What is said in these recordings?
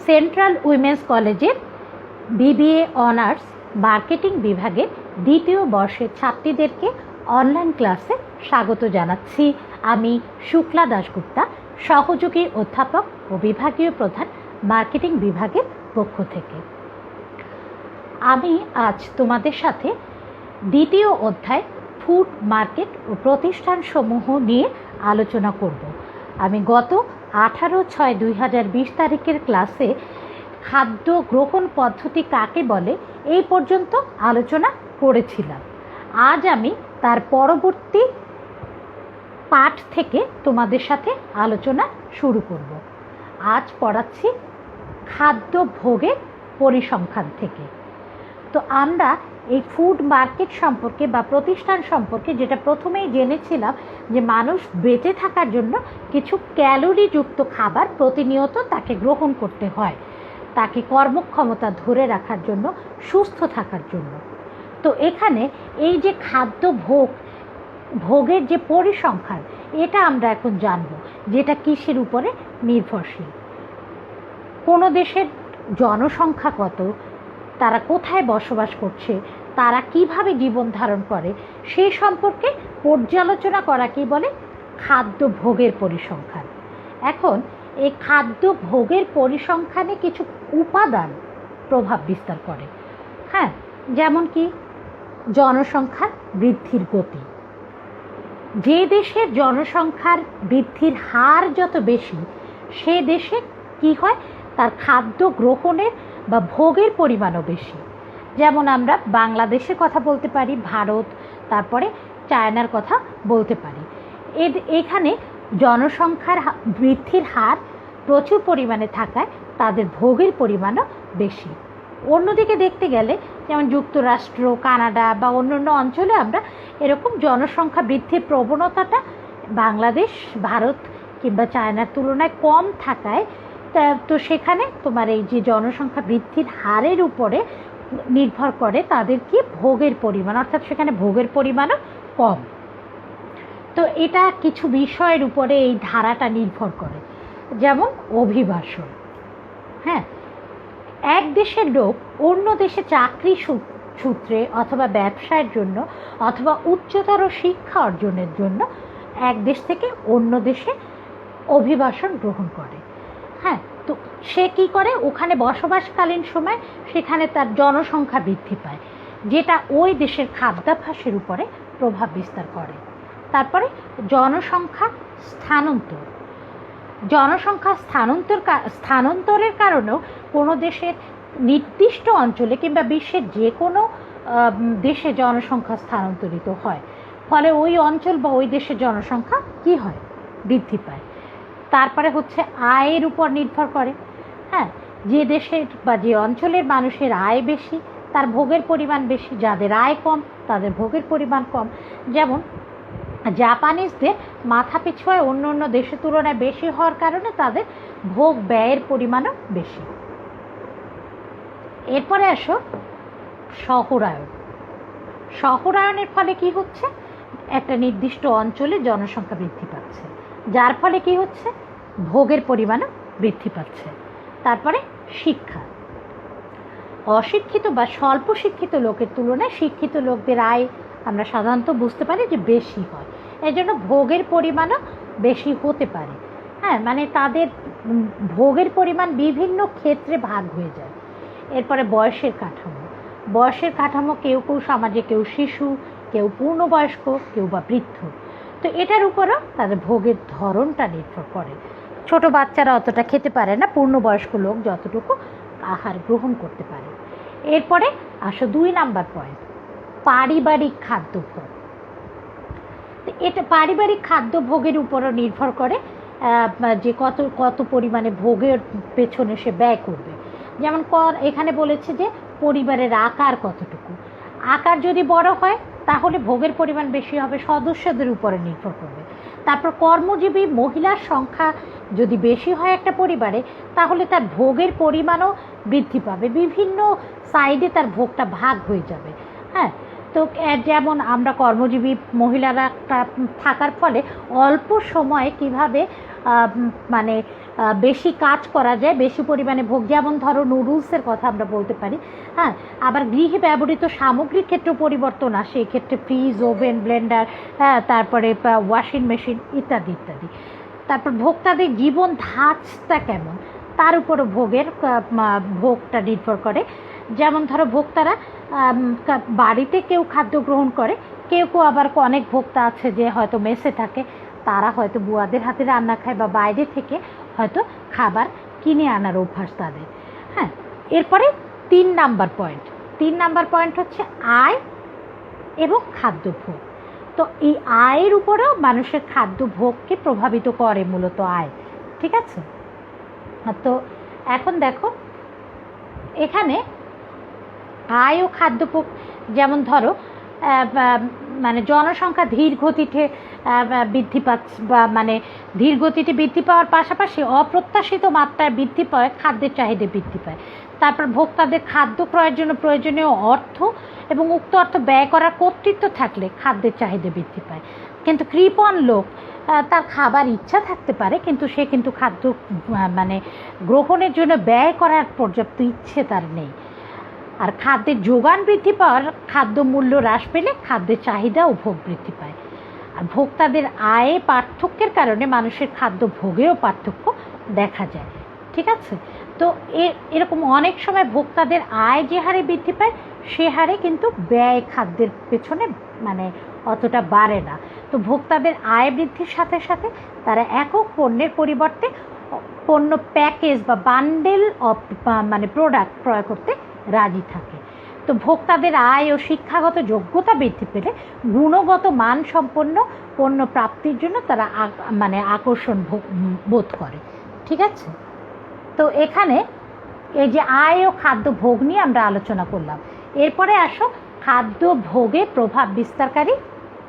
Central women's কলেজের BBA honours marketing বিভাগের দ্বিতীয় বর্ষের ছাত্রীদেরকে অনলাইন ক্লাসে স্বাগত জানাচ্ছি। আমি শুক্লা দাশগুপ্তা, সহযোগী অধ্যাপক ও বিভাগীয় প্রধান, মার্কেটিং বিভাগের পক্ষ থেকে। আমি আজ তোমাদের সাথে দ্বিতীয় অধ্যায় ফুড মার্কেট ও প্রতিষ্ঠানসমূহ নিয়ে আলোচনা করব। আমি গত 18/6/2020 তারিখের ক্লাসে খাদ্য গ্রহণ পদ্ধতি কাকে বলে এই পর্যন্ত আলোচনা করেছিলাম। আজ আমি তার পরবর্তী পাঠ থেকে তোমাদের সাথে আলোচনা শুরু করব। আজ পড়াচ্ছি খাদ্য ভোগের পরিসংখ্যান থেকে। তো আমরা এই ফুড মার্কেট সম্পর্কে বা প্রতিষ্ঠান সম্পর্কে যেটা প্রথমেই জেনেছিলাম যে মানুষ বেঁচে থাকার জন্য কিছু ক্যালোরিযুক্ত খাবার প্রতিনিয়ত তাকে গ্রহণ করতে হয়, তাকে কর্মক্ষমতা ধরে রাখার জন্য, সুস্থ থাকার জন্য। তো এখানে এই যে খাদ্য ভোগের যে পরিসংখ্যান, এটা আমরা এখন জানব, যেটা কিসের উপরে নির্ভরশীল। কোনো দেশের জনসংখ্যা কত, তারা কোথায় বসবাস করছে, তারা কিভাবে জীবন ধারণ করে, সেই সম্পর্কে পর্যালোচনা করাকেই বলে খাদ্য ভোগের পরিসংখ্যান। এখন এই খাদ্য ভোগের পরিসংখ্যানে কিছু উপাদান প্রভাব বিস্তার করে। যেমন কি জনসংখ্যার বৃদ্ধির গতি। যে দেশের জনসংখ্যার বৃদ্ধির হার যত বেশি, সে দেশে কি হয়, তার খাদ্য গ্রহণের বা ভোগের পরিমাণও বেশি। যেমন আমরা বাংলাদেশের কথা বলতে পারি, ভারত, তারপরে চায়নার কথা বলতে পারি। এখানে জনসংখ্যার বৃদ্ধির হার প্রচুর পরিমাণে থাকায় তাদের ভোগের পরিমাণও বেশি। অন্যদিকে দেখতে গেলে যেমন যুক্তরাষ্ট্র, কানাডা বা অন্যান্য অঞ্চলে আমরা এরকম জনসংখ্যা বৃদ্ধির প্রবণতাটা বাংলাদেশ, ভারত কিংবা চায়নার তুলনায় কম থাকায় তো সেখানে তোমার এই যে জনসংখ্যা বৃদ্ধির হারের উপরে নির্ভর করে তাদের কি ভোগের পরিমাণ, অর্থাৎ সেখানে ভোগের পরিমাণও কম। তো এটা কিছু বিষয়ের উপরে এই ধারাটা নির্ভর করে, যেমন অভিবাসন। এক দেশের লোক অন্য দেশে চাকরি সূত্রে অথবা ব্যবসায়ের জন্য অথবা উচ্চতর শিক্ষা অর্জনের জন্য এক দেশ থেকে অন্য দেশে অভিবাসন গ্রহণ করে। তো সে কি করে, ওখানে বসবাসকালীন সময় সেখানে তার জনসংখ্যা বৃদ্ধি পায়, যেটা ওই দেশের খাদ্যাভ্যাসের উপরে প্রভাব বিস্তার করে। তারপরে জনসংখ্যা স্থানান্তর। জনসংখ্যা স্থানান্তরের কারণেও কোনো দেশের নির্দিষ্ট অঞ্চলে কিংবা বিশ্বের যে কোনো দেশে জনসংখ্যা স্থানান্তরিত হয়, ফলে ওই অঞ্চল বা ওই দেশের জনসংখ্যা কি হয়, বৃদ্ধি পায়। তারপরে হচ্ছে আয়ের উপর নির্ভর করে। যে দেশের বা যে অঞ্চলের মানুষের আয় বেশি, তার ভোগের পরিমাণ বেশি। যাদের আয় কম, তাদের ভোগের পরিমাণ কম। যেমন জাপানিজদের মাথা পিছু আয় অন্য অন্য দেশের তুলনায় বেশি হওয়ার কারণে তাদের ভোগ ব্যয়ের পরিমাণও বেশি। এরপরে আসো শহরায়ন। শহরায়নের ফলে কি হচ্ছে, একটা নির্দিষ্ট অঞ্চলে জনসংখ্যা বৃদ্ধি পাচ্ছে, যার ফলে কি হচ্ছে, ভোগের পরিমাণও বৃদ্ধি পাচ্ছে। তারপরে শিক্ষা। অশিক্ষিত বা স্বল্প শিক্ষিত লোকের তুলনায় শিক্ষিত লোকদের আয় আমরা সাধারণত বুঝতে পারি যে বেশি হয়, এই জন্য ভোগের পরিমাণও বেশি হতে পারে। মানে তাদের ভোগের পরিমাণ বিভিন্ন ক্ষেত্রে ভাগ হয়ে যায়। এরপরে বয়সের কাঠামো। বয়সের কাঠামো, কেউ কেউ সমাজে কেউ শিশু, কেউ পূর্ণবয়স্ক, কেউ বা বৃদ্ধ। তো এটার উপরও তাদের ভোগের ধরনটা নির্ভর করে। ছোট বাচ্চারা অতটা খেতে পারে না, পূর্ণবয়স্ক লোক যতটুকু আহার গ্রহণ করতে পারে। এরপরে আসো 2 নাম্বার পয়েন্ট, পারিবারিক খাদ্যভোগ। এটা পারিবারিক খাদ্যভোগের উপরও নির্ভর করে যে কত পরিমাণে ভোগের পেছনে সে ব্যয় করবে। যেমন এখানে বলেছে যে পরিবারের আকার কতটুকু। আকার যদি বড় হয় তাহলে ভোগের পরিমাণ বেশি হবে, সদস্যদের উপরে নির্ভর করবে। তারপর কর্মজীবী মহিলার সংখ্যা যদি বেশি হয় একটা পরিবারে, তাহলে তার ভোগের পরিমাণও বৃদ্ধি পাবে, বিভিন্ন সাইডে তার ভোগটা ভাগ হয়ে যাবে। তো যেমন আমরা কর্মজীবী মহিলারা থাকার ফলে অল্প সময়ে কিভাবে মানে বেশি কাজ করা যায়, বেশি পরিমাণে ভোগ, যেমন ধরো নুডলসের কথা আমরা বলতে পারি। হ্যাঁ, আবার গৃহে ব্যবহৃত সামগ্রীর ক্ষেত্রেও পরিবর্তন আসে, এক্ষেত্রে ফ্রিজ, ওভেন, ব্লেন্ডার, হ্যাঁ, তারপরে ওয়াশিং মেশিন ইত্যাদি ইত্যাদি। তারপর ভোক্তাদের জীবন ধাঁচটা কেমন তার উপরও ভোগটা নির্ভর করে। যেমন ধরো ভোক্তারা বাড়িতে কেউ খাদ্য গ্রহণ করে, কেউ কেউ আবার অনেক ভোক্তা আছে যে হয়তো মেসে থাকে, তারা হয়তো বুয়াদের হাতে রান্না খায় বা বাইরে থেকে হয়তো খাবার কিনে আনার অভ্যাস তাদের। হ্যাঁ, এরপরে 3 নাম্বার পয়েন্ট হচ্ছে আয় এবং খাদ্যভোগ। তো এই আয়ের উপরেও মানুষের খাদ্যভোগকে প্রভাবিত করে মূলত আয়। ঠিক আছে, তো এখন দেখো এখানে আয় ও খাদ্যভোগ, যেমন ধরো মানে জনসংখ্যা ধীর গতিতে বৃদ্ধি পাচ্ছে, বা মানে ধীর গতিতে বৃদ্ধি পাওয়ার পাশাপাশি অপ্রত্যাশিত মাত্রায় বৃদ্ধি পায় খাদ্যের চাহিদা বৃদ্ধি পায়। তারপর ভোক্তাদের খাদ্য ক্রয়ের জন্য প্রয়োজনীয় অর্থ এবং উক্ত অর্থ ব্যয় করার কর্তৃত্ব থাকলে খাদ্যের চাহিদা বৃদ্ধি পায়। কিন্তু কৃপণ লোক, তার খাবার ইচ্ছা থাকতে পারে কিন্তু সে কিন্তু খাদ্য মানে গ্রহণের জন্য ব্যয় করার পর্যাপ্ত ইচ্ছে তার নেই। আর খাদ্যের যোগান বৃদ্ধি পাওয়ার খাদ্য মূল্য হ্রাস পেলে খাদ্যের চাহিদা ও ভোগ বৃদ্ধি পায়। আর ভোক্তাদের আয়ে পার্থক্যের কারণে মানুষের খাদ্য ভোগেও পার্থক্য দেখা যায়। ঠিক আছে, তো এরকম অনেক সময় ভোক্তাদের আয় যে হারে বৃদ্ধি পায় সে হারে কিন্তু ব্যয় খাদ্যের পেছনে মানে অতটা বাড়ে না। তো ভোক্তাদের আয় বৃদ্ধির সাথে সাথে তারা একক পণ্যের পরিবর্তে পণ্য প্যাকেজ বা বান্ডেল অফ মানে প্রোডাক্ট ক্রয় করতে রাজি থাকে। তো ভোক্তাদের আয় ও শিক্ষাগত যোগ্যতা বৃদ্ধি পেলে গুণগত মানসম্পন্ন পণ্য প্রাপ্তির জন্য তারা মানে আকর্ষণ বোধ করে। ঠিক আছে, তো এখানে এই যে আয় ও খাদ্য ভোগ নিয়ে আমরা আলোচনা করলাম। এরপরে আসো খাদ্য ভোগে প্রভাব বিস্তারকারী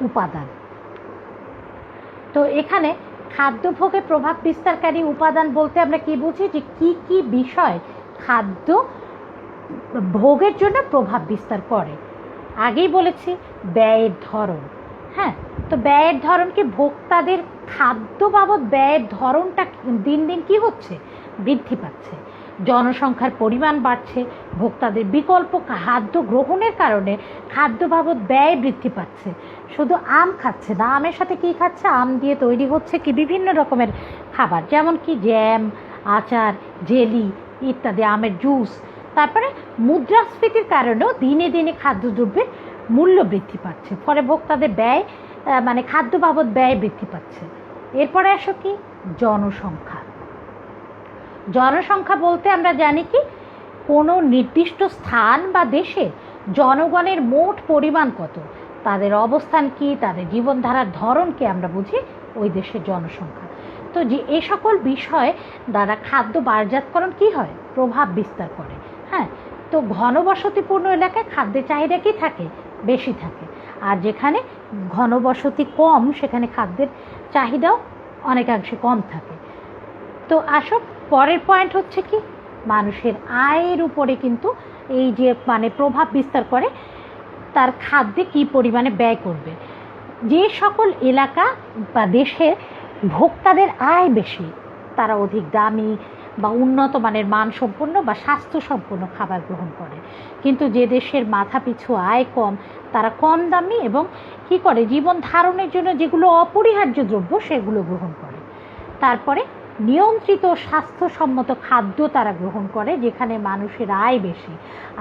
উপাদান। তো এখানে খাদ্য ভোগে প্রভাব বিস্তারকারী উপাদান বলতে আমরা কি বুঝি, যে কি কি বিষয় খাদ্য ভোগের জন্য প্রভাব বিস্তার করে। আগেই বলেছি ব্যয়ের ধরন। হ্যাঁ, তো ব্যয়ের ধরন কি, ভোক্তাদের খাদ্য বাবদ ব্যয়ের ধরনটা দিন দিন কি হচ্ছে, বৃদ্ধি পাচ্ছে। জনসংখ্যার পরিমাণ বাড়ছে, ভোক্তাদের বিকল্প খাদ্য গ্রহণের কারণে খাদ্য বাবদ ব্যয় বৃদ্ধি পাচ্ছে। শুধু আম খাচ্ছে না, আমের সাথে কি খাচ্ছে, আম দিয়ে তৈরি হচ্ছে কি বিভিন্ন রকমের খাবার, যেমন কি জ্যাম, আচার, জেলি ইত্যাদি, আমের জুস। তারপরে মুদ্রাস্ফীতির কারণেও দিনে দিনে খাদ্যদ্রব্যের মূল্য বৃদ্ধি পাচ্ছে, ফলে ভোক্তাদের ব্যয় মানে খাদ্য বাবদ ব্যয় বৃদ্ধি পাচ্ছে। এরপরে আসো কি, জনসংখ্যা। জনসংখ্যা বলতে আমরা জানি কি, কোনো নির্দিষ্ট স্থান বা দেশে জনগণের মোট পরিমাণ কত, তাদের অবস্থান কি, তাদের জীবনধারার ধরন কি, আমরা বুঝি ওই দেশের জনসংখ্যা। তো যে এই সকল বিষয় দ্বারা খাদ্য বাজারজাতকরণ কি হয়, প্রভাব বিস্তার করে। হ্যাঁ, তো ঘনবসতিপূর্ণ এলাকায় খাদ্যের চাহিদা কি থাকে, বেশি থাকে। আর যেখানে ঘনবসতি কম সেখানে খাদ্যের চাহিদাও অনেকাংশে কম থাকে। তো আসো পরের পয়েন্ট হচ্ছে কি, মানুষের আয়ের উপরে কিন্তু এই যে মানে প্রভাব বিস্তার করে, তার খাদ্যে কি পরিমাণে ব্যয় করবে। যে সকল এলাকা বা দেশের ভোক্তাদের আয় বেশি তারা অধিক দামি বা উন্নত মানের মানসম্পন্ন বা স্বাস্থ্যসম্পন্ন খাবার গ্রহণ করে। কিন্তু যে দেশের মাথাপিছু আয় কম তারা কম দামি এবং কি করে, জীবন ধারণের জন্য যেগুলো অপরিহার্য দ্রব্য সেগুলো গ্রহণ করে। তারপরে নিয়ন্ত্রিত স্বাস্থ্যসম্মত খাদ্য তারা গ্রহণ করে যেখানে মানুষের আয় বেশি,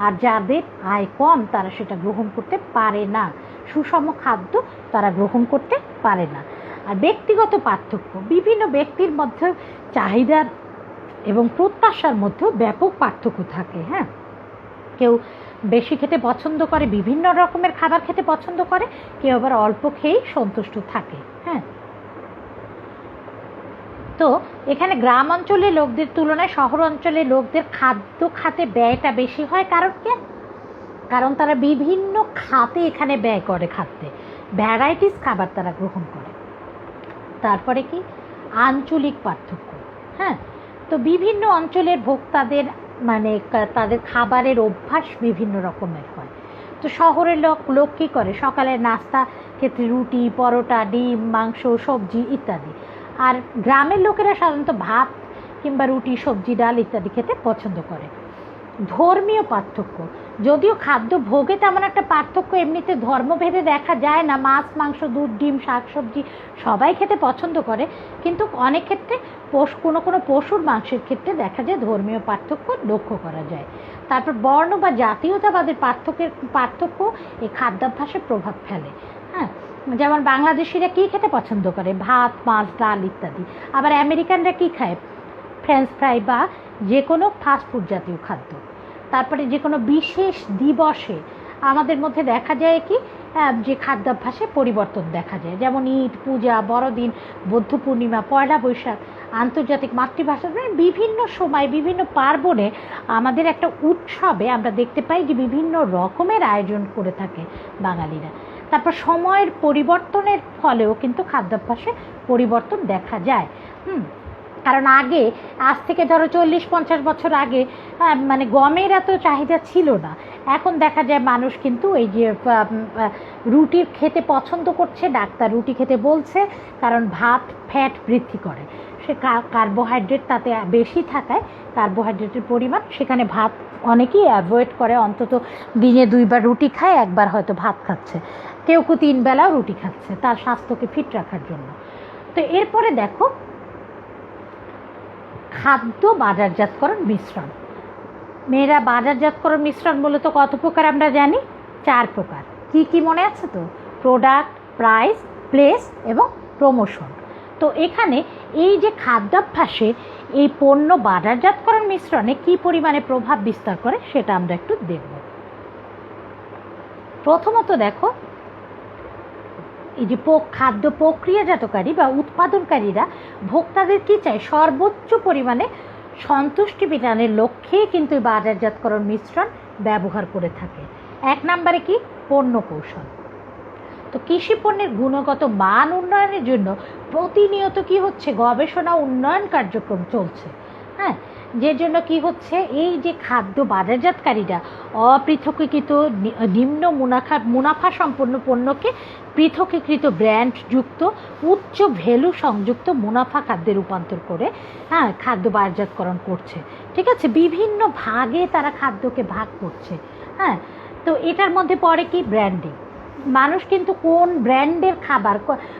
আর যাদের আয় কম তারা সেটা গ্রহণ করতে পারে না, সুষম খাদ্য তারা গ্রহণ করতে পারে না। আর ব্যক্তিগত পার্থক্য, বিভিন্ন ব্যক্তির মধ্যে চাহিদার এবং প্রত্যাশার মধ্যেও ব্যাপক পার্থক্য থাকে। হ্যাঁ, কেউ বেশি খেতে পছন্দ করে, বিভিন্ন রকমের খাবার খেতে পছন্দ করে, কেউ আবার অল্প খেয়েই সন্তুষ্ট থাকে। হ্যাঁ, তো এখানে গ্রাম অঞ্চলের লোকদের তুলনায় শহর অঞ্চলের লোকদের খাদ্য খাতে ব্যয়টা বেশি হয়। কারণ কি, কারণ তারা বিভিন্ন খাতে এখানে ব্যয় করে, খাদ্যে ভ্যারাইটিস খাবার তারা গ্রহণ করে। তারপরে কি, আঞ্চলিক পার্থক্য। হ্যাঁ, তো বিভিন্ন অঞ্চলের ভোক্তাদের মানে তাদের খাবারের অভ্যাস বিভিন্ন রকমের হয়। তো শহরের লোক কী করে, সকালের নাস্তা ক্ষেত্রে রুটি, পরোটা, ডিম, মাংস, সবজি ইত্যাদি। আর গ্রামের লোকেরা সাধারণত ভাত কিংবা রুটি, সবজি, ডাল ইত্যাদি খেতে পছন্দ করে। ধর্মীয় পার্থক্য, যদিও খাদ্য ভোগে তেমন একটা পার্থক্য এমনিতে ধর্মভেদে দেখা যায় না, মাছ, মাংস, দুধ, ডিম, শাকসবজি সবাই খেতে পছন্দ করে, কিন্তু অনেক ক্ষেত্রে কোনো কোনো পশুর মাংসের ক্ষেত্রে দেখা যায় ধর্মীয় পার্থক্য লক্ষ্য করা যায়। তারপর বর্ণ বা জাতীয়তাবাদের পার্থক্য এই খাদ্যাভ্যাসে প্রভাব ফেলে। হ্যাঁ, যেমন বাংলাদেশিরা কী খেতে পছন্দ করে, ভাত, মাছ, ডাল ইত্যাদি। আবার আমেরিকানরা কী খায়, ফ্রেঞ্চ ফ্রাই বা যে কোনো ফাস্টফুড জাতীয় খাদ্য। তারপরে যে কোনো বিশেষ দিবসে আমাদের মধ্যে দেখা যায় কি যে খাদ্যাভ্যাসে পরিবর্তন দেখা যায়, যেমন ঈদ, পূজা, বড়দিন, বৌদ্ধ পূর্ণিমা, পয়লা বৈশাখ, আন্তর্জাতিক মাতৃভাষা, বিভিন্ন সময় বিভিন্ন পার্বণে আমাদের একটা উৎসবে আমরা দেখতে পাই যে বিভিন্ন রকমের আয়োজন করে থাকে বাঙালিরা। তারপর সময়ের পরিবর্তনের ফলেও কিন্তু খাদ্যাভ্যাসে পরিবর্তন দেখা যায়। কারণ আগে, আজ থেকে ধরো 40-50 বছর আগে মানে গমের এত চাহিদা ছিল না। এখন দেখা যায় মানুষ কিন্তু এই যে রুটি খেতে পছন্দ করছে, ডাক্তার রুটি খেতে বলছে, কারণ ভাত ফ্যাট বৃদ্ধি করে, সে কার্বোহাইড্রেট তাতে বেশি থাকায় কার্বোহাইড্রেটের পরিমাণ, সেখানে ভাত অনেকেই অ্যাভয়েড করে, অন্তত দিনে 2 বার রুটি খায়, 1 বার হয়তো ভাত খাচ্ছে, কেউ 3 বেলাও রুটি খাচ্ছে তার স্বাস্থ্যকে ফিট রাখার জন্য। তো এরপরে দেখো খাদ্য বাজারজাতকরণ মিশ্রণ। মেয়েরা, বাজারজাতকরণ মিশ্রণ মূলত কত প্রকার আমরা জানি? 4 প্রকার। কি কি মনে আছে তো? প্রোডাক্ট, প্রাইস, প্লেস এবং প্রমোশন। তো এখানে এই যে খাদ্যাভ্যাসে এই পণ্য বাজারজাতকরণ মিশ্রণে কি পরিমাণে প্রভাব বিস্তার করে সেটা আমরা একটু দেখব। প্রথমত দেখো, এই যে খাদ্য প্রক্রিয়াজাতকারী বা উৎপাদনকারীরা ভোক্তাদের কি চায়, সর্বোচ্চ পরিমাণে সন্তুষ্টি বিধানের লক্ষ্যে কিন্তু বাজারজাতকরণ মিশ্রণ ব্যবহার করে থাকে। 1 নম্বরে কি? পণ্য কৌশল। তো কৃষি পণ্যের গুণগত মান উন্নয়নের জন্য প্রতিনিয়ত কি হচ্ছে, গবেষণা উন্নয়ন কার্যক্রম চলছে। হ্যাঁ, যে জন্য কি হচ্ছে, এই যে খাদ্য বাজারজাতকারীরা অপৃথকীকৃত নিম্ন মুনাফা সম্পন্ন পণ্যকে পৃথকীকৃত ব্র্যান্ডযুক্ত উচ্চ ভ্যালু সংযুক্ত মুনাফা খাদ্যে রূপান্তর করে খাদ্য বাজারজাতকরণ করছে। ঠিক আছে, বিভিন্ন ভাগে তারা খাদ্যকে ভাগ করছে। হ্যাঁ, তো এটার মধ্যে পড়ে কি? ব্র্যান্ডিং। মানুষ কিন্তু কোন ব্র্যান্ডের খাবার,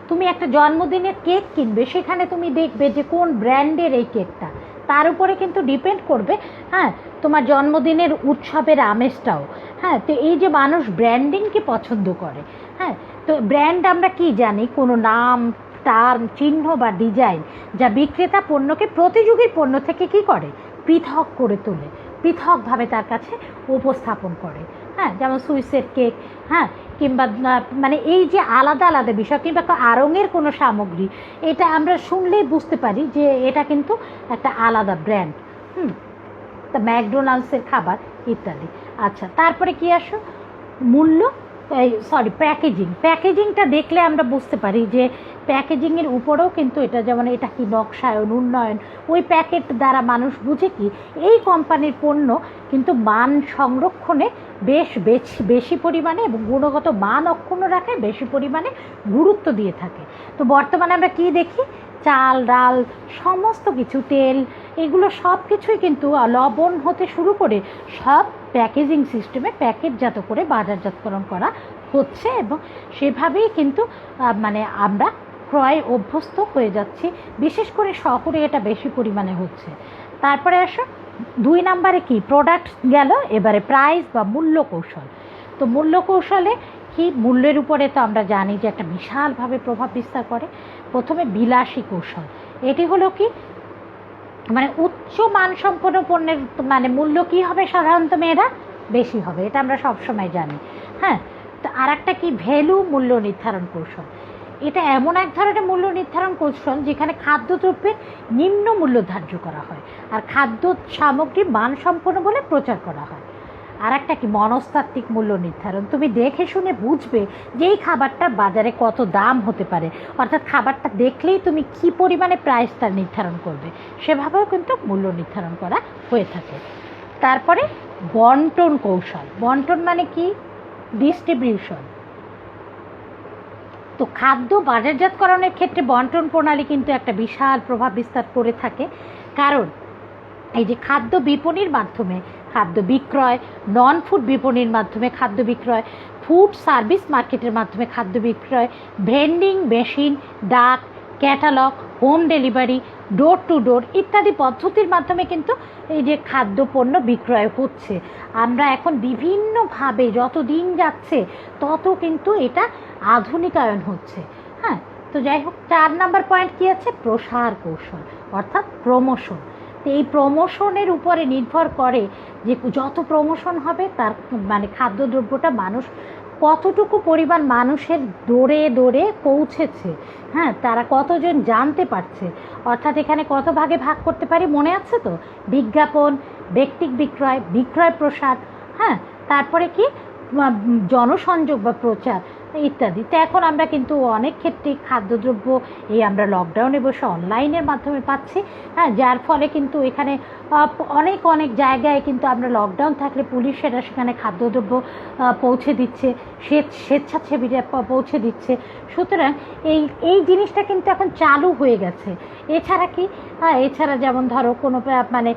তুমি একটা জন্মদিনের কেক কিনবে, সেখানে তুমি দেখবে যে কোন ব্র্যান্ডের এই কেকটা, তার উপরে কিন্তু ডিপেন্ড করবে তোমার জন্মদিনের উৎসবের আমেজটাও। তো এই যে মানুষ ব্র্যান্ডিংকে পছন্দ করে। তো ব্র্যান্ড আমরা কি জানি? কোনো নাম, টার্ম, চিহ্ন বা ডিজাইন যা বিক্রেতা পণ্যকে প্রতিযোগীর পণ্য থেকে কি করে? পৃথক করে তোলে, পৃথকভাবে তার কাছে উপস্থাপন করে। যেমন সুইসের কেক, কিংবা মানে এই যে আলাদা আলাদা বিষয়, কিংবা আড়ংয়ের কোনো সামগ্রী, এটা আমরা শুনলেই বুঝতে পারি যে এটা কিন্তু একটা আলাদা ব্র্যান্ড। তা ম্যাকডোনাল্ডসের খাবার ইত্যাদি। আচ্ছা, তারপরে কি আসো? মূল্য, প্যাকেজিং। প্যাকেজিংটা দেখলে আমরা বুঝতে পারি যে প্যাকেজিংয়ের উপরেও কিন্তু এটা, যেমন এটা কি নকশায়ন, উন্নয়ন, ওই প্যাকেট দ্বারা মানুষ বুঝে কি এই কোম্পানির পণ্য কিন্তু মান সংরক্ষণে বেশি পরিমাণে এবং গুণগত মান অক্ষুণ্ণ রাখায় বেশি পরিমাণে গুরুত্ব দিয়ে থাকে। তো বর্তমানে আমরা কি দেখি? চাল, ডাল, সমস্ত কিছু, তেল, এগুলো সব কিছুই কিন্তু লবণ হতে শুরু করে সব প্যাকেজিং সিস্টেমে প্যাকেটজাত করে বাজারজাতকরণ করা হচ্ছে, এবং সেভাবেই কিন্তু মানে আমরা ক্রয় অভ্যস্ত হয়ে যাচ্ছি। বিশেষ করে শহরে এটা বেশি পরিমাণে হচ্ছে। তারপরে আসো 2 নম্বরে কি? প্রোডাক্ট গেল, এবারে প্রাইস বা মূল্য কৌশল। তো মূল্য কৌশলে কি? মূল্যের উপরে তো আমরা জানি যে একটা বিশালভাবে প্রভাব বিস্তার করে। প্রথমে বিলাসী কৌশল। এটি হলো কি? মানে উচ্চ মানসম্পন্ন পণ্যের মানে মূল্য কি হবে? সাধারণত মেয়েরা বেশি হবে, এটা আমরা সবসময় জানি। তো আর একটা কি? ভ্যালু মূল্য নির্ধারণ কৌশল। এটা এমন এক ধরনের মূল্য নির্ধারণ কৌশল যেখানে খাদ্যদ্রব্যের নিম্ন মূল্য ধার্য করা হয় আর খাদ্য সামগ্রী মানসম্পন্ন বলে প্রচার করা হয়। আর একটা কি? মনস্তাত্ত্বিক মূল্য নির্ধারণ। তুমি দেখে শুনে বুঝবে যে এই খাবারটার বাজারে কত দাম হতে পারে, অর্থাৎ খাবারটা দেখলেই তুমি কি পরিমাণে প্রাইসটা নির্ধারণ করবে, সেভাবেও কিন্তু মূল্য নির্ধারণ করা হয়ে থাকে। তারপরে বন্টন কৌশল। বন্টন মানে কি? ডিস্ট্রিবিউশন। তো খাদ্য বাজারজাতকরণের ক্ষেত্রে বন্টন প্রণালী কিন্তু একটা বিশাল প্রভাব বিস্তার করে থাকে। কারণ এই যে খাদ্য বিপণির মাধ্যমে খাদ্য বিক্রয়, নন ফুড বিপণির মাধ্যমে খাদ্য বিক্রয়, ফুড সার্ভিস মার্কেটের মাধ্যমে খাদ্য বিক্রয়, ভেন্ডিং মেশিন, ডাক, catalogue, home delivery, door to door ইত্যাদি পদ্ধতির মাধ্যমে কিন্তু এই যে খাদ্যপণ্য বিক্রয় হচ্ছে। আমরা এখন বিভিন্নভাবে যত দিন যাচ্ছে তত কিন্তু এটা আধুনিকায়ন হচ্ছে। হ্যাঁ, তো যাই হোক, 4 নম্বর পয়েন্ট কী আছে? প্রসার কৌশল, অর্থাৎ প্রমোশন। তো এই প্রমোশনের উপরে নির্ভর করে যে যত প্রমোশন হবে তার মানে খাদ্যদ্রব্যটা মানুষ কতটুকু পরিমাণ মানুষের দৌড়ে দৌড়ে পৌঁছেছে, হ্যাঁ, তারা কতজন জানতে পারছে। অর্থাৎ এখানে কত ভাগে ভাগ করতে পারি মনে আছে তো? বিজ্ঞাপন, ব্যক্তিক বিক্রয়, বিক্রয় প্রসার, হ্যাঁ, তারপরে কি জনসংযোগ বা প্রচার ইত্যাদি। তো এখন আমরা কিন্তু অনেক ক্ষেত্রেই খাদ্যদ্রব্য আমরা লকডাউনে বসে অনলাইনের মাধ্যমে পাচ্ছি, হ্যাঁ, যার ফলে কিন্তু এখানে অনেক অনেক জায়গায় কিন্তু আমরা লকডাউন থাকলে পুলিশেরা সেখানে খাদ্যদ্রব্য পৌঁছে দিচ্ছে, স্বেচ্ছাসেবীরা পৌঁছে দিচ্ছে। সুতরাং এই জিনিসটা কিন্তু এখন চালু হয়ে গেছে। এছাড়া কি? এছাড়া যেমন ধরো কোনো মানে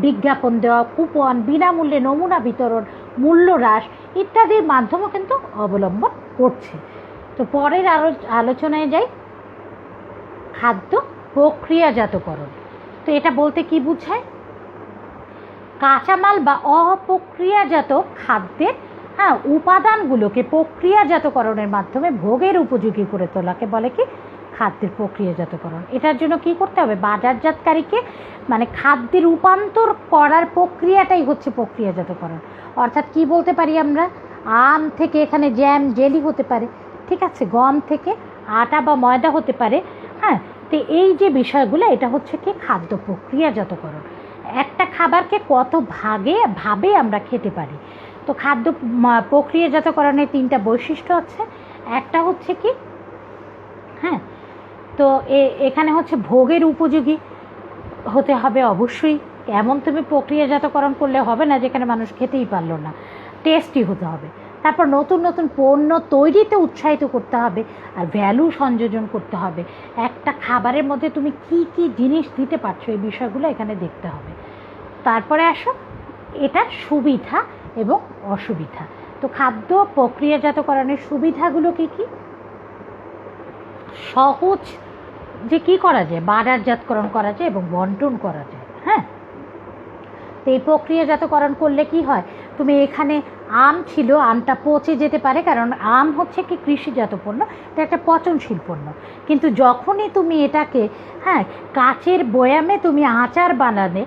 বিজ্ঞাপন দেওয়া, কুপন, বিনামূল্যে নমুনা বিতরণ, মূল্য হ্রাস ইত্যাদির মাধ্যমও কিন্তু অবলম্বন করছে। তো পরের আলোচনায় যাই, খাদ্য প্রক্রিয়াজাতকরণ। তো এটা বলতে কি বোঝায়? কাঁচামাল বা অপ্রক্রিয়াজাত খাদ্যের উপাদানগুলোকে প্রক্রিয়াজাতকরণের মাধ্যমে ভোগের উপযোগী করে তোলাকে বলে কি? খাদ্যের প্রক্রিয়াজাতকরণ। এটার জন্য কি করতে হবে? বাজারজাতকারীকে মানে খাদ্যে রূপান্তর করার প্রক্রিয়াটাই হচ্ছে প্রক্রিয়াজাতকরণ। অর্থাৎ কি বলতে পারি আমরা? আম থেকে এখানে জ্যাম, জেলি হতে পারে, ঠিক আছে, গম থেকে আটা বা ময়দা হতে পারে, হ্যাঁ। তো এই যে বিষয়গুলো, এটা হচ্ছে কি? খাদ্য প্রক্রিয়াজাতকরণ। একটা খাবারকে কত ভাবে আমরা খেতে পারি। তো খাদ্য প্রক্রিয়াজাতকরণের 3টা বৈশিষ্ট্য আছে। একটা হচ্ছে কি? হ্যাঁ, তো এখানে হচ্ছে ভোগের উপযোগী হতে হবে অবশ্যই। এমন তুমি প্রক্রিয়াজাতকরণ করলে হবে না যেখানে মানুষ খেতেই পারলো না। টেস্টি হতে হবে। তারপর নতুন নতুন পণ্য তৈরিতে উৎসাহিত করতে হবে আর ভ্যালু সংযোজন করতে হবে। একটা খাবারের মধ্যে তুমি কি কি জিনিস দিতে পারছো এই বিষয়গুলো এখানে দেখতে হবে। তারপরে আসো এটার সুবিধা এবং অসুবিধা। তো খাদ্য প্রক্রিয়াজাতকরণের সুবিধাগুলো কি কি? সহজ যে কি করা যায়? বাজারজাতকরণ করা যায় এবং বন্টন করা যায়, হ্যাঁ। তো এই প্রক্রিয়াজাতকরণ করলে কি হয়? তুমি এখানে আম ছিল, আমটা পচে যেতে পারে, কারণ আম হচ্ছে কি? কৃষিজাত পণ্য, এটা একটা পচনশীল পণ্য। কিন্তু যখনই তুমি এটাকে কাচের বয়ামে তুমি আচার বানালে,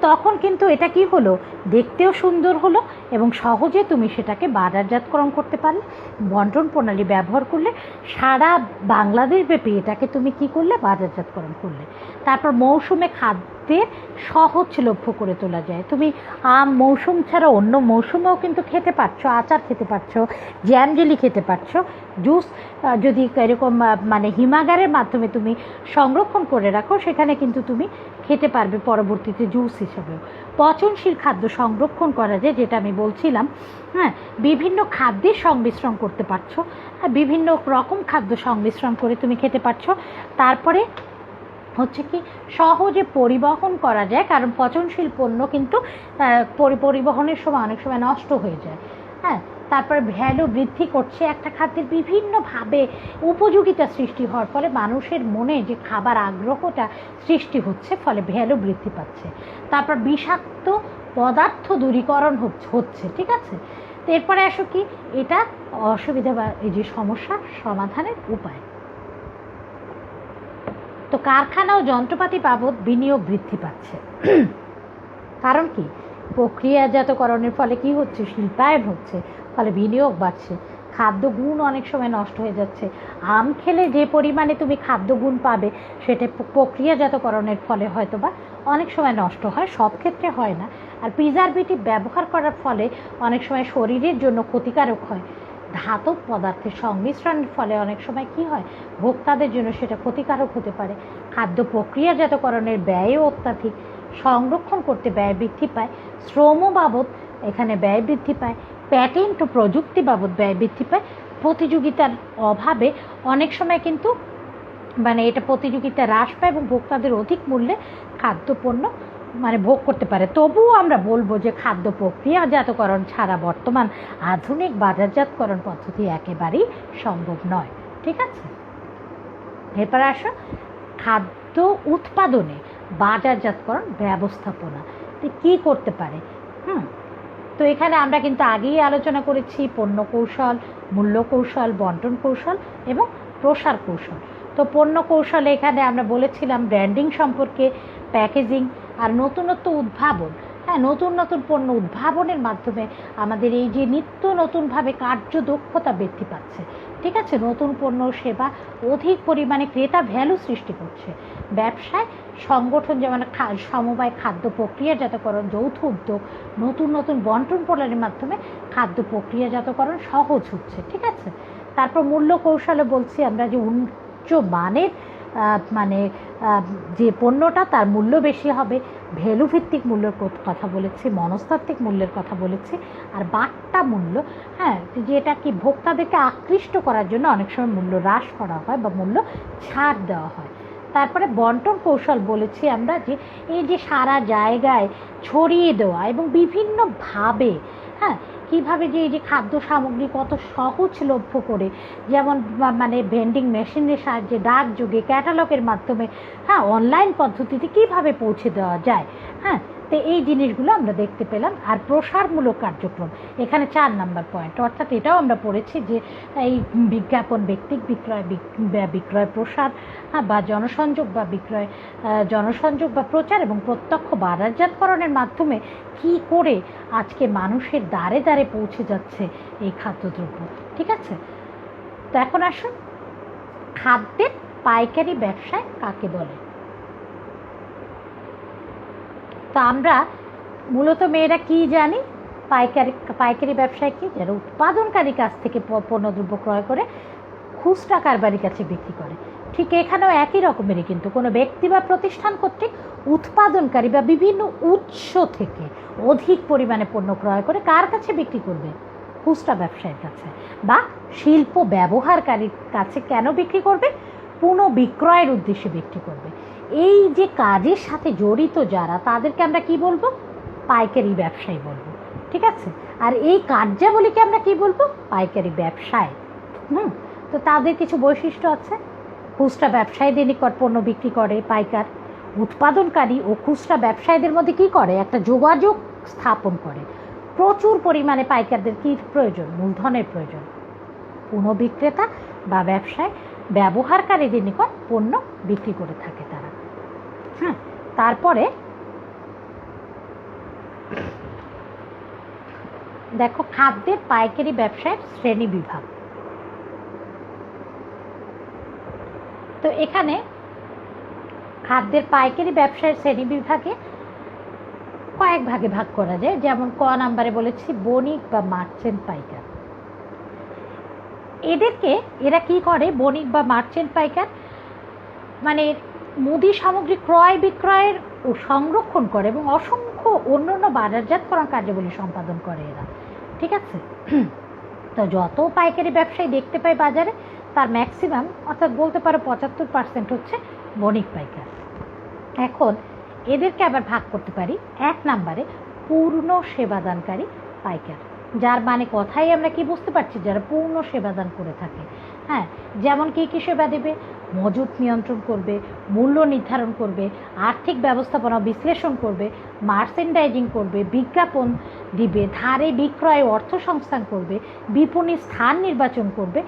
তখন কিন্তু এটা কি হলো? দেখতেও সুন্দর হলো এবং সহজে তুমি সেটাকে বাজারজাতকরণ করতে পারলে, বন্টন প্রণালী ব্যবহার করলে সারা বাংলাদেশ ব্যাপী এটাকে তুমি কি করলে? বাজারজাতকরণ করলে। তারপর মৌসুমে খাদ্যের সহজলভ্য করে তোলা যায়। তুমি আম মৌসুম ছাড়া অন্য মৌসুমেও কিন্তু খেতে পারছো, আচার খেতে পারছো, জ্যাম জেলি খেতে পারছো, জুস যদি এরকম মানে হিমাগারের মাধ্যমে তুমি সংরক্ষণ করে রাখো, সেখানে কিন্তু তুমি খেতে পারবে পরবর্তীতে জুস হিসেবেও। পচনশীল খাদ্য সংরক্ষণ করা যায়, যেটা আমি বলছিলাম, হ্যাঁ। বিভিন্ন খাদ্যের সংমিশ্রণ করতে পারছো, বিভিন্ন রকম খাদ্য সংমিশ্রণ করে তুমি খেতে পারছো। তারপরে হচ্ছে কি? সহজে পরিবহন করা যায়, কারণ পচনশীল পণ্য কিন্তু পরিবহনের সময় অনেক সময় নষ্ট হয়ে যায়, হ্যাঁ। তারপরে ভ্যালু বৃদ্ধি করছে, একটা খাদ্যের বিভিন্নভাবে উপযোগিতা সৃষ্টি হওয়ার ফলে মানুষের মনে যে খাবার আগ্রহটা সৃষ্টি হচ্ছে, ফলে ভ্যালু বৃদ্ধি পাচ্ছে। তারপর বিষাক্ত পদার্থ দূরীকরণ হচ্ছে, ঠিক আছে। তো এরপরে আসো কি? এটা অসুবিধা বা এই যে সমস্যা সমাধানের উপায়। তো কারখানা ও যন্ত্রপাতি বাবদ বিনিয়োগ বৃদ্ধি পাচ্ছে। কারণ কি? প্রক্রিয়াজাতকরণের ফলে কি হচ্ছে? শিল্পায়ন হচ্ছে, ফলে বিনিয়োগ বাড়ছে। খাদ্য গুণ অনেক সময় নষ্ট হয়ে যাচ্ছে। আম খেলে যে পরিমাণে তুমি খাদ্য গুণ পাবে, সেটা প্রক্রিয়াজাতকরণের ফলে হয়তো বা অনেক সময় নষ্ট হয়, সব ক্ষেত্রে হয় না। আর প্রিজারভেটিভ ব্যবহার করার ফলে অনেক সময় শরীরের জন্য ক্ষতিকারক হয়। ধাতব পদার্থের সংমিশ্রণের ফলে অনেক সময় কি হয়? ভোক্তাদের জন্য সেটা ক্ষতিকারক হতে পারে। খাদ্য প্রক্রিয়াজাতকরণের ব্যয়ও অত্যাধিক, সংরক্ষণ করতে ব্যয় বৃদ্ধি পায়, শ্রম বাবদ এখানে ব্যয় বৃদ্ধি পায়, প্যাটেন্ট ও প্রযুক্তি বাবদ ব্যয় বৃদ্ধি পায়, প্রতিযোগিতার অভাবে অনেক সময় কিন্তু মানে এটা প্রতিযোগিতা হ্রাস পায় এবং ভোক্তাদের অধিক মূল্যে খাদ্যপণ্য মানে ভোগ করতে পারে। তবুও আমরা বলবো যে খাদ্য প্রক্রিয়াজাতকরণ ছাড়া বর্তমান আধুনিক বাজারজাতকরণ পদ্ধতি একেবারেই সম্ভব নয়। ঠিক আছে, এরপর আসো খাদ্য উৎপাদনে বাজারজাতকরণ ব্যবস্থাপনা কী করতে পারে। তো এখানে আমরা কিন্তু আগেই আলোচনা করেছি পণ্য কৌশল, মূল্য কৌশল, বন্টন কৌশল এবং প্রসার কৌশল। তো পণ্য কৌশলে এখানে আমরা বলেছিলাম ব্র্যান্ডিং সম্পর্কে, প্যাকেজিং আর নতুনত্ব উদ্ভাবন। হ্যাঁ, নতুন নতুন পণ্য উদ্ভাবনের মাধ্যমে আমাদের এই যে নিত্য নতুনভাবে কার্যদক্ষতা বৃদ্ধি পাচ্ছে। ঠিক আছে, নতুন পণ্য সেবা অধিক পরিমাণে ক্রেতা ভ্যালু সৃষ্টি করছে। ব্যবসায় সংগঠন যেমন সমবায় খাদ্য প্রক্রিয়াজাতকরণ, যৌথ উদ্যোগ, নতুন নতুন বন্টন প্রণালীর মাধ্যমে খাদ্য প্রক্রিয়াজাতকরণ সহজ হচ্ছে। ঠিক আছে, তারপর মূল্য কৌশলে বলছি আমরা যে উচ্চ মানের মানে যে পণ্যটা তার মূল্য বেশি হবে, ভ্যালু ভিত্তিক মূল্যের কথা বলেছি, মনস্তাত্ত্বিক মূল্যের কথা বলেছি, আর বাট্টা মূল্য। হ্যাঁ, যেটা কি ভোক্তাদেরকে আকৃষ্ট করার জন্য অনেক সময় মূল্য হ্রাস করা হয় বা মূল্য ছাড় দেওয়া হয়। তারপরে বন্টন কৌশল বলেছি আমরা যে এই যে সারা জায়গায় ছড়িয়ে দেওয়া এবং বিভিন্নভাবে হ্যাঁ কীভাবে যে এই যে খাদ্য সামগ্রী কত সহজলভ্য করে, যেমন মানে ভেন্ডিং মেশিনের সাহায্যে, ডাক যোগে, ক্যাটালগের মাধ্যমে, হ্যাঁ অনলাইন পদ্ধতিতে কীভাবে পৌঁছে দেওয়া যায়। হ্যাঁ, তো এই জিনিসগুলো আমরা দেখতে পেলাম। আর প্রসারমূলক কার্যক্রম এখানে 4 নম্বর পয়েন্ট, অর্থাৎ এটাও আমরা পড়েছি যে এই বিজ্ঞাপন, ব্যক্তিক বিক্রয় প্রসার, হ্যাঁ বা জনসংযোগ বা প্রচার এবং প্রত্যক্ষ বাজারজাতকরণের মাধ্যমে কি করে আজকে মানুষের দ্বারে দ্বারে পৌঁছে যাচ্ছে এই খাদ্যদ্রব্য। ঠিক আছে, তো এখন আসুন খাদ্যের পাইকারি ব্যবসায় কাকে বলে। তো আমরা মূলত মেয়েরা কি জানি, পাইকারি ব্যবসায় কি, যারা উৎপাদনকারীর কাছ থেকে পণ্যদ্রব্য ক্রয় করে খুচরা কারবারির কাছে বিক্রি করে। ঠিক এখানেও একই রকমেরই, কিন্তু কোনো ব্যক্তি বা প্রতিষ্ঠান কর্তৃক উৎপাদনকারী বা বিভিন্ন উৎস থেকে অধিক পরিমাণে পণ্য ক্রয় করে কার কাছে বিক্রি করবে? খুচরা ব্যবসায়ীর কাছে বা শিল্প ব্যবহারকারীর কাছে। কেন বিক্রি করবে? পুনঃবিক্রয়ের উদ্দেশ্যে বিক্রি করবে। এই যে কাজের সাথে জড়িত যারা, তাদেরকে আমরা কি বলবো? পাইকারি ব্যবসায়ী বলবো। ঠিক আছে, আর এই কার্যাবলীকে আমরা কি বলবো? পাইকারি ব্যবসায়। তো তাদের কিছু বৈশিষ্ট্য আছে। খুচরা ব্যবসায়ীদের নিকট পণ্য বিক্রি করে পাইকার। উৎপাদনকারী ও খুচরা ব্যবসায়ীদের মধ্যে কি করে? একটা যোগাযোগ স্থাপন করে। প্রচুর পরিমাণে পাইকারদের কি প্রয়োজন? মূলধনের প্রয়োজন। পুনঃবিক্রেতা বা ব্যবসায় ব্যবহারকারীদের নিকট পণ্য বিক্রি করে থাকে তারা। হ্যাঁ, তারপরে দেখো খাদ্যের পাইকারি ব্যবসায়ের শ্রেণী বিভাগ। তো এখানে খাদ্যের পাইকারি ব্যবসায়ের শ্রেণী বিভাগে কয়েক ভাগে ভাগ করা যায়। যেমন ক নাম্বারে বলেছি বণিক বা মার্চেন্ট পাইকার। এরা কি করে? বণিক বা মার্চেন্ট পাইকার মানে মুদি সামগ্রী ক্রয় বিক্রয়ের ও সংরক্ষণ করে এবং অসংখ্য অন্যান্য বাজারজাতকরণ কার্যাবলী সম্পাদন করে এরা। ঠিক আছে, তো যত পাইকারি ব্যবসায়ী দেখতে পাই বাজারে, তার ম্যাক্সিমাম অর্থাৎ বলতে পারো 75% হচ্ছে বণিক পাইকার। এখন এদেরকে আবার ভাগ করতে পারি। 1 নম্বরে পূর্ণ সেবাদানকারী পাইকার, যার মানে কথাই আমরা কি বুঝতে পারছি? যারা পূর্ণ সেবাদান করে থাকে। হ্যাঁ, যেমন কি কি সেবা দেবে? মজুত নিয়ন্ত্রণ করবে, মূল্য নির্ধারণ করবে, আর্থিক ব্যবস্থাপনা বিশ্লেষণ করবে, মার্চেন্ডাইজিং করবে, বিজ্ঞাপন দিবে, ধারে বিক্রয়ে অর্থ সংস্থান করবে, বিপণী স্থান নির্বাচন করবে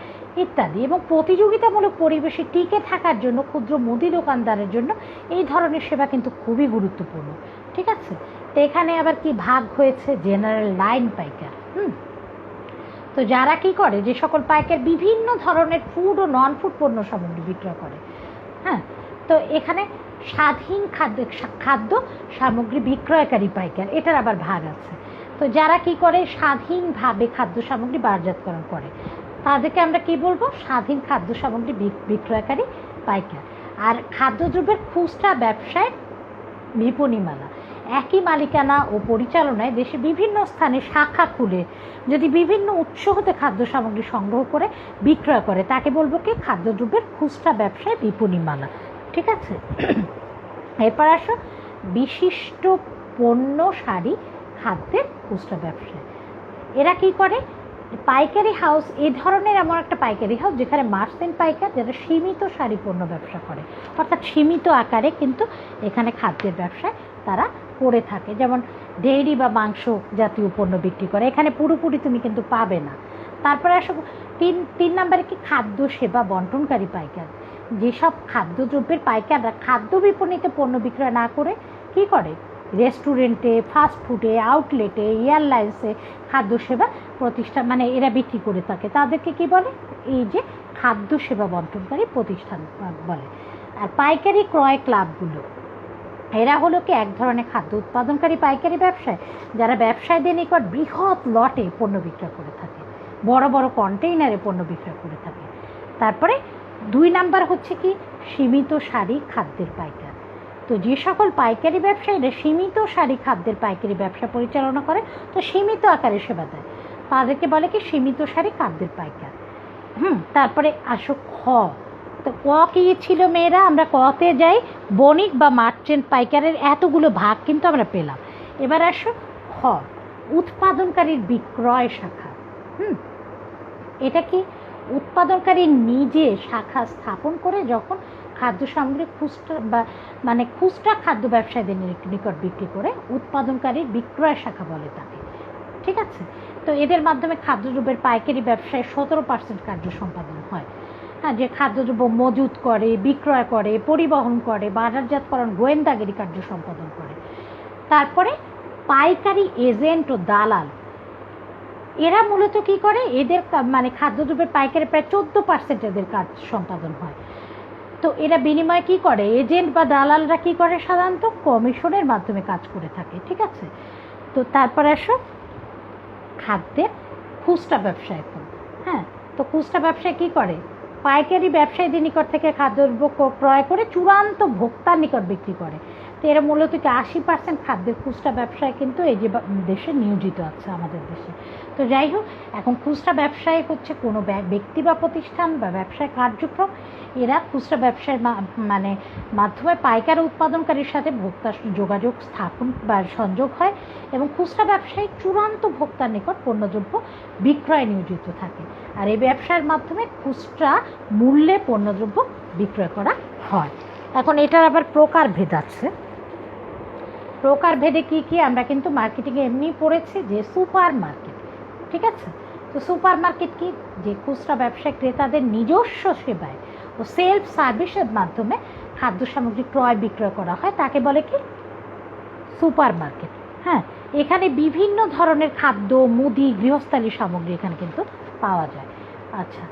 ইত্যাদি। এবং প্রতিযোগিতামূলক পরিবেশে টিকে থাকার জন্য ক্ষুদ্র মুদি দোকানদারের জন্য এই ধরনের সেবা কিন্তু খুবই গুরুত্বপূর্ণ। ঠিক আছে, তো এখানে আবার কি ভাগ হয়েছে? জেনারেল লাইন পাইকার। তো যারা কি করে? যে সকল পাইকার বিভিন্ন ধরনের ফুড ও নন ফুড পণ্য সামগ্রী বিক্রয় করে। হ্যাঁ, তো এখানে স্বাধীন খাদ্য সামগ্রী বিক্রয়কারী পাইকার, এটার আবার ভাগ আছে। তো যারা কি করে? স্বাধীনভাবে খাদ্য সামগ্রী বাজারজাতকরণ করে, তাদেরকে আমরা কি বলবো? স্বাধীন খাদ্য সামগ্রী বিক্রয়কারী পাইকার। আর খাদ্যদ্রব্যের খুচরা ব্যবসায় বিপণীমালা, একই মালিকানা ও পরিচালনায় দেশে বিভিন্ন স্থানে শাখা খুলে যদি বিভিন্ন উৎস হতে খাদ্য সামগ্রী সংগ্রহ করে বিক্রয় করে তাকে বলবো কি খাদ্যদ্রব্যের খুচরা ব্যবসায় বিপণীমালা। ঠিক আছে, এরপর আসো বিশিষ্ট পণ্য সারি খাদ্যের খুচরা ব্যবসায়। এরা কি করে? পাইকারি হাউস, এই ধরনের এমন একটা পাইকারি হাউস যেখানে মার্চেন্ট পাইকার যারা সীমিত সারি পণ্য ব্যবসা করে, অর্থাৎ সীমিত আকারে কিন্তু এখানে খাদ্যের ব্যবসায় তারা করে থাকে। যেমন ডেইরি বা মাংস জাতীয় পণ্য বিক্রি করে, এখানে পুরোপুরি তুমি কিন্তু পাবে না। তারপরে আসো তিন নম্বরে কি খাদ্য সেবা বন্টনকারী পাইকার। যেসব খাদ্যদ্রব্যের পাইকাররা খাদ্য বিপণীতে পণ্য বিক্রয় না করে কি করে, রেস্টুরেন্টে, ফাস্টফুডে, আউটলেটে, এয়ারলাইন্সে খাদ্য সেবা প্রতিষ্ঠান মানে এরা বিক্রি করে থাকে, তাদেরকে কি বলে? এই যে খাদ্য সেবা বন্টনকারী প্রতিষ্ঠান বলে। আর পাইকারি ক্রয় ক্লাবগুলো, এরা হলো কি এক ধরনের খাদ্য উৎপাদনকারী পাইকারি ব্যবসায় যারা ব্যবসায়ীদের নিকট বৃহৎ লটে পণ্য বিক্রয় করে থাকে, বড় বড় কন্টেইনারে পণ্য বিক্রয় করে থাকে। তারপরে 2 নাম্বার হচ্ছে কি সীমিত সারি খাদ্যের পাইকার। তো যে সকল পাইকারি ব্যবসায়ীরা সীমিত সারি খাদ্যের পাইকারি ব্যবসা পরিচালনা করে, তো সীমিত আকারে সেবা দেয়, তাদেরকে বলে কি সীমিত সারি খাদ্যের পাইকার। তারপরে আসো খ। তো ক কি ছিল মেয়েরা? আমরা কতে যাই, বণিক বা মার্চেন্ট পাইকারের এতগুলো ভাগ কিন্তু আমরা পেলাম। এবার আসো খ, উৎপাদনকারীর বিক্রয় শাখা। এটা কি? উৎপাদনকারী নিজে শাখা স্থাপন করে যখন খাদ্য সামগ্রী খুচরা বা মানে খুচরা খাদ্য ব্যবসায়ীদের নিকট বিক্রি করে উৎপাদনকারীর বিক্রয় শাখা বলে তাকে। ঠিক আছে, তো এদের মাধ্যমে খাদ্যদ্রব্যের পাইকারি ব্যবসায় 17% কার্য সম্পাদন হয়। হ্যাঁ, যে খাদ্যদ্রব্য মজুত করে, বিক্রয় করে, পরিবহন করে, বাজারজাতকরণ, গোয়েন্দাগিরি কার্য সম্পাদন করে। তারপরে পাইকারি এজেন্ট ও দালাল, এরা মূলত কি করে? এদের মানে খাদ্যদ্রব্যের পাইকারি প্রায় 14% এদের কাজ সম্পাদন হয়। তো এরা বিনিময়ে কি করে? এজেন্ট বা দালালরা কি করে? সাধারণত কমিশনের মাধ্যমে কাজ করে থাকে। ঠিক আছে, তো তারপরে আসো খাদ্যের খুচরা ব্যবসায়। হ্যাঁ, তো খুচরা ব্যবসায় কি করে? পাইকারি ব্যবসায়ীদের নিকট থেকে খাদ্যদ্রব্য ক্রয় করে চূড়ান্ত ভোক্তার নিকট বিক্রি করে। তো এরা মূলত কি 80% খাদ্যের খুচরা ব্যবসায় কিন্তু এই যে দেশে নিয়োজিত আছে আমাদের দেশে। তো যাই হোক, এখন খুচরা ব্যবসায় হচ্ছে কোনো ব্যক্তি বা প্রতিষ্ঠান বা ব্যবসায় কার্যক্রম, এরা খুচরা ব্যবসায়ের মানে মাধ্যমে পাইকার উৎপাদনকারীর সাথে ভোক্তার যোগাযোগ স্থাপন বা সংযোগ হয় এবং খুচরা ব্যবসায়ী চূড়ান্ত ভোক্তার নিকট পণ্যদ্রব্য বিক্রয় নিয়োজিত থাকে। আর এই ব্যবসার মাধ্যমে খুচরা মূল্যে পণ্যদ্রব্য বিক্রয় করা হয়। এখন এটার আবার প্রকারভেদ আছে। প্রকারভেদে কি কি আমরা কিন্তু মার্কেটিংয়ে এমনি পড়েছি যে সুপার মার্কেট। ঠিক আছে, তো সুপার মার্কেট কি? যে খুচরা ব্যবসায় ক্রেতাদের নিজস্ব সেবায় ও সেলফ সার্ভিসের মাধ্যমে খাদ্য সামগ্রী ক্রয় বিক্রয় করা হয়, তাকে বলে কি সুপার মার্কেট। হ্যাঁ, এখানে বিভিন্ন ধরনের খাদ্য, মুদি, গৃহস্থালী সামগ্রী এখানে কিন্তু পাওয়া যায়। আচ্ছা,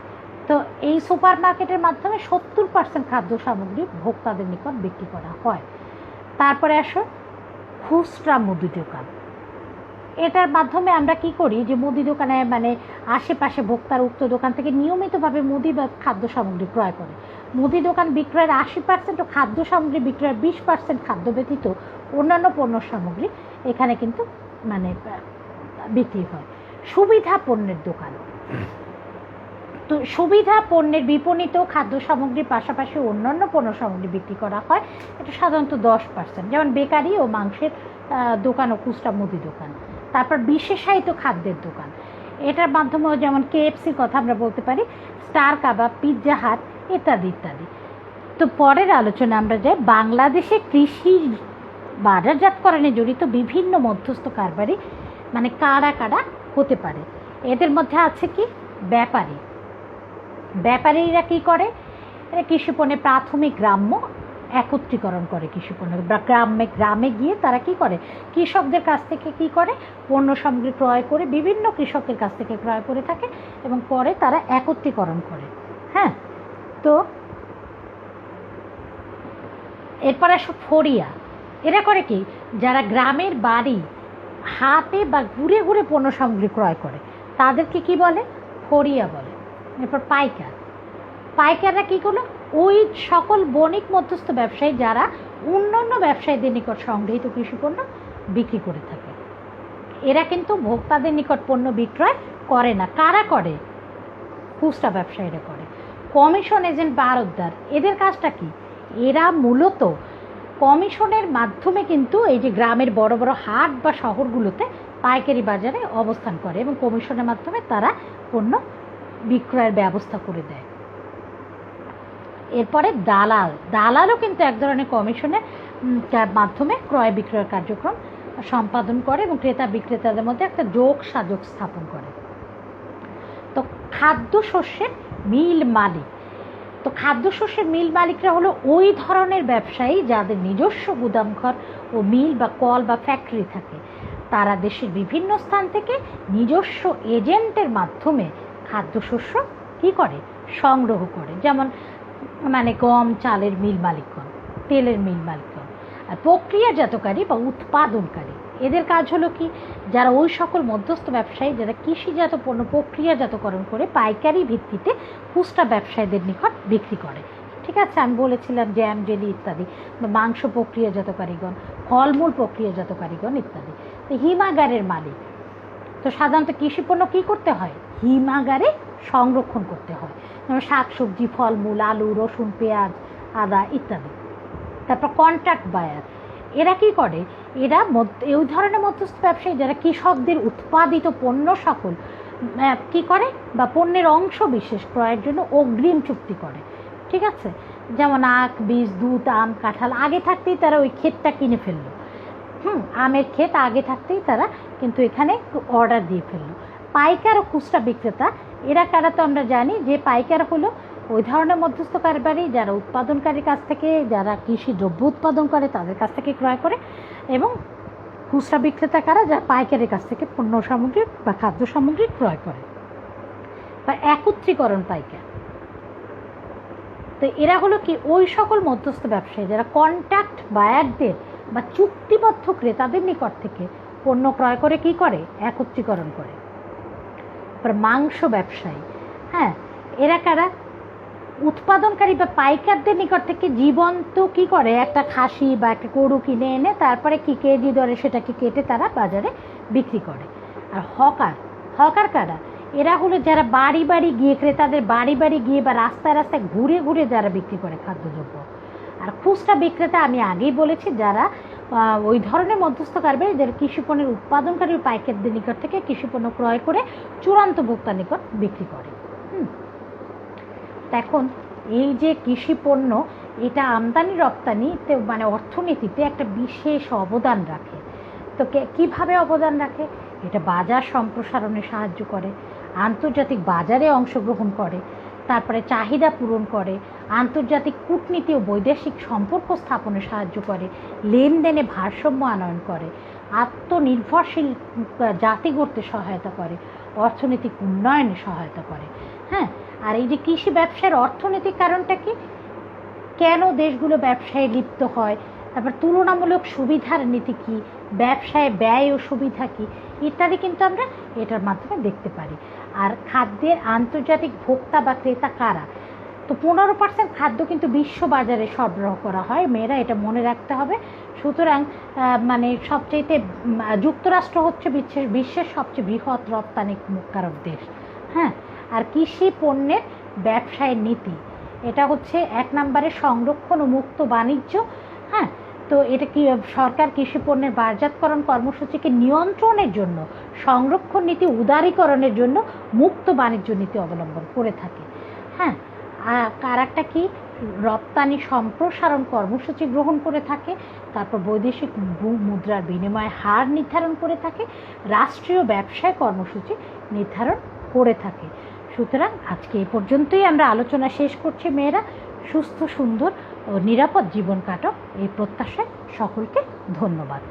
তো এই সুপার মার্কেটের মাধ্যমে 70% খাদ্য সামগ্রী ভোক্তাদের নিকট বিক্রি করা হয়। তারপরে আসো খুচরা মুদি দোকান। এটার মাধ্যমে আমরা কি করি? যে মুদি দোকানে মানে আশেপাশে ভোক্তার উক্ত দোকান থেকে নিয়মিতভাবে মুদি বা খাদ্য সামগ্রী ক্রয় করে। মুদি দোকান বিক্রয়ের 80% ও খাদ্য সামগ্রী বিক্রয়ের 20% খাদ্য ব্যতীত অন্যান্য পণ্য সামগ্রী এখানে কিন্তু মানে বিক্রি হয়। সুবিধা পণ্যের দোকান, তো সুবিধা পণ্যের বিপণিতেও খাদ্য সামগ্রীর পাশাপাশি অন্যান্য পণ্য সামগ্রী বিক্রি করা হয়। এটা সাধারণত 10%, যেমন বেকারি ও মাংসের দোকান ও খুচরা মুদি দোকান। তারপর বিশেষায়িত খাদ্যের দোকান, এটার মাধ্যমেও যেমন KFCর কথা আমরা বলতে পারি, স্টার কাবাব, পিৎজা হাট ইত্যাদি ইত্যাদি। তো পরের আলোচনা আমরা যাই বাংলাদেশে কৃষি বাজারজাতকরণে জড়িত বিভিন্ন মধ্যস্থ কারবারি মানে কারা কারা হতে পারে। এদের মধ্যে আছে কি ব্যাপারী। ব্যাপারীরা কি করে? এরা কৃষিপণ্যে প্রাথমিক গ্রাম্য একত্রীকরণ করে। কৃষিপণ্য গ্রামে গিয়ে তারা কি করে? কৃষকদের কাছ থেকে কি করে? পণ্য সামগ্রী ক্রয় করে বিভিন্ন কৃষকের কাছ থেকে ক্রয় করে থাকে এবং পরে তারা একত্রীকরণ করে। হ্যাঁ, তো এরপর আসো ফড়িয়া। এরা করে কি? যারা গ্রামের বাড়ি হাটে বা ঘুরে ঘুরে পণ্য সামগ্রী ক্রয় করে তাদেরকে কি বলে? ফড়িয়া বলে। এরপর পাইকার। পাইকাররা কী করলো? ওই সকল বণিক মধ্যস্থ ব্যবসায়ী যারা অন্যান্য ব্যবসায়ীদের নিকট সংগৃহীত কৃষিপণ্য বিক্রি করে থাকে। এরা কিন্তু ভোক্তাদের নিকট পণ্য বিক্রয় করে না। কারা করে? খুচরা ব্যবসায়ীরা করে। কমিশন এজেন্ট বা আড়তদার, এদের কাজটা কি? এরা মূলত কমিশনের মাধ্যমে কিন্তু এই যে গ্রামের বড় বড় হাট বা শহরগুলোতে পাইকারি বাজারে অবস্থান করে এবং কমিশনের মাধ্যমে তারা পণ্য বিক্রয়ের ব্যবস্থা করে দেয়। এরপরে দালালও কিন্তু এক ধরনের কমিশনের মাধ্যমে ক্রয় বিক্রয় কার্যক্রম সম্পাদন করে এবং ক্রেতা বিক্রেতাদের মধ্যে একটা যোগ সাযোগ স্থাপন করে। তো খাদ্যশস্যের মিল মালিক, তো খাদ্যশস্যের মিল মালিকরা হলো ওই ধরনের ব্যবসায়ী যাদের নিজস্ব গুদামঘর ও মিল বা কল বা ফ্যাক্টরি থাকে। তারা দেশের বিভিন্ন স্থান থেকে নিজস্ব এজেন্টের মাধ্যমে খাদ্যশস্য কী করে? সংগ্রহ করে। যেমন গম চালের মিল মালিকগণ, তেলের মিল মালিকগণ। আর প্রক্রিয়াজাতকারী বা উৎপাদনকারী, এদের কাজ হলো কি? যারা ওই সকল মধ্যস্থ ব্যবসায়ী যারা কৃষিজাত পণ্য প্রক্রিয়াজাতকরণ করে পাইকারি ভিত্তিতে খুচরা ব্যবসায়ীদের নিকট বিক্রি করে। ঠিক আছে, আমি বলেছিলাম জ্যাম জেলি ইত্যাদি, বা মাংস প্রক্রিয়াজাতকারীগণ, ফলমূল প্রক্রিয়াজাতকারীগণ ইত্যাদি। তো হিমাগারের মালিক, তো সাধারণত কৃষি পণ্য কী করতে হয়? হিমাগারে সংরক্ষণ করতে হয়, যেমন শাকসবজি, ফলমূল, আলু, রসুন, পেঁয়াজ, আদা ইত্যাদি। তারপর কন্ট্রাক্ট বায়ার, এরা কি করে? এরা এই ধরনের মধ্যস্থ ব্যবসায়ী যারা কৃষকদের উৎপাদিত পণ্য সকল কী করে, বা পণ্যের অংশ বিশেষ ক্রয়ের জন্য অগ্রিম চুক্তি করে। ঠিক আছে, যেমন আখ, বীজ, দুধ, আম, কাঁঠাল আগে থাকতেই তারা ওই ক্ষেতটা কিনে ফেললো। আমের ক্ষেত আগে থাকতেই তারা কিন্তু এখানে অর্ডার দিয়ে ফেললো। পাইকার ও খুচরা বিক্রেতা, এরা কারা? তো আমরা জানি যে পাইকার হলো ওই ধরনের মধ্যস্থ কারবারি যারা উৎপাদনকারীর কাছ থেকে, যারা কৃষি দ্রব্য উৎপাদন করে তাদের কাছ থেকে ক্রয় করে, এবং খুচরা বিক্রেতা কারা? যারা পাইকারের কাছ থেকে পণ্য সামগ্রী বা খাদ্য সামগ্রী ক্রয় করে। বা একত্রীকরণ পাইকার, তো এরা হলো কি? ওই সকল মধ্যস্থ ব্যবসায়ী যারা কন্ট্রাক্ট বায়ারদের বা চুক্তিবদ্ধ ক্রেতাদের নিকট থেকে পণ্য ক্রয় করে কি করে? একত্রীকরণ করে। মাংস ব্যবসায়ী, এরা কারা? উৎপাদনকারী বা পাইকারদের নিকট থেকে জীবন্ত কি করে? একটা খাসি বা একটা গরু কিনে এনে তারপরে কি কেজি দরে সেটাকে কেটে তারা বাজারে বিক্রি করে। আর হকার কারা? এরা হলো যারা বাড়ি বাড়ি গিয়ে, ক্রেতাদের বাড়ি বাড়ি গিয়ে বা রাস্তায় রাস্তায় ঘুরে ঘুরে যারা বিক্রি করে খাদ্যদ্রব্য। আর খুচরা বিক্রেতা আমি আগেই বলেছি যারা ওই ধরনের মধ্যস্থ কারবারি যারা কৃষিপণ্যের উৎপাদনকারী পাইকারদের নিকট থেকে কৃষিপণ্য ক্রয় করে চূড়ান্ত ভোক্তার নিকট বিক্রি করে। এখন এই যে কৃষিপণ্য, এটা আমদানি রপ্তানিতে অর্থনীতিতে একটা বিশেষ অবদান রাখে। তো কীভাবে অবদান রাখে? এটা বাজার সম্প্রসারণে সাহায্য করে, আন্তর্জাতিক বাজারে অংশগ্রহণ করে, তারপরে চাহিদা পূরণ করে, আন্তর্জাতিক কূটনীতি ও বৈদেশিক সম্পর্ক স্থাপনে সাহায্য করে, লেনদেনে ভারসাম্য আনয়ন করে, আত্মনির্ভরশীল জাতি গড়তে সহায়তা করে, অর্থনৈতিক উন্নয়নে সহায়তা করে। আর এই যে কৃষি ব্যবসার অর্থনৈতিক কারণটা কি? কেন দেশগুলো ব্যবসায় লিপ্ত হয়, তারপর তুলনামূলক সুবিধার নীতি কী, ব্যবসায় ব্যয় ও সুবিধা কী ইত্যাদি কিন্তু আমরা এটার মাধ্যমে দেখতে পারি। আর খাদ্যের আন্তর্জাতিক ভোক্তা বা ক্রেতা কারা? তো 15% খাদ্য কিন্তু বিশ্ব বাজারে সরবরাহ করা হয়, মেয়েরা এটা মনে রাখতে হবে। সুতরাং সবচেয়ে যুক্তরাষ্ট্র হচ্ছে বিশ্বের সবচেয়ে বৃহৎ রপ্তানিকারক দেশ। আর কৃষি পণ্যের ব্যবসায়ের নীতি, এটা হচ্ছে 1 নম্বরে সংরক্ষণ ও মুক্ত বাণিজ্য। তো এটা কি? সরকার কৃষি পণ্যের বাজারজাতকরণ কর্মসূচিকে নিয়ন্ত্রণের জন্য, সংরক্ষণ নীতি উদারীকরণের জন্য মুক্ত বাণিজ্য নীতি অবলম্বন করে থাকে। আর একটা কি? রপ্তানি সম্প্রসারণ কর্মসূচি গ্রহণ করে থাকে, তারপর বৈদেশিক মুদ্রার বিনিময় হার নির্ধারণ করে থাকে, রাষ্ট্রীয় ব্যবসায় কর্মসূচি নির্ধারণ করে থাকে। সুতরাং আজকে এই পর্যন্তই আমরা আলোচনা শেষ করছি। মেয়েরা সুস্থ, সুন্দর ও নিরাপদ জীবন কাটাও এই প্রত্যাশায় সকলকে ধন্যবাদ।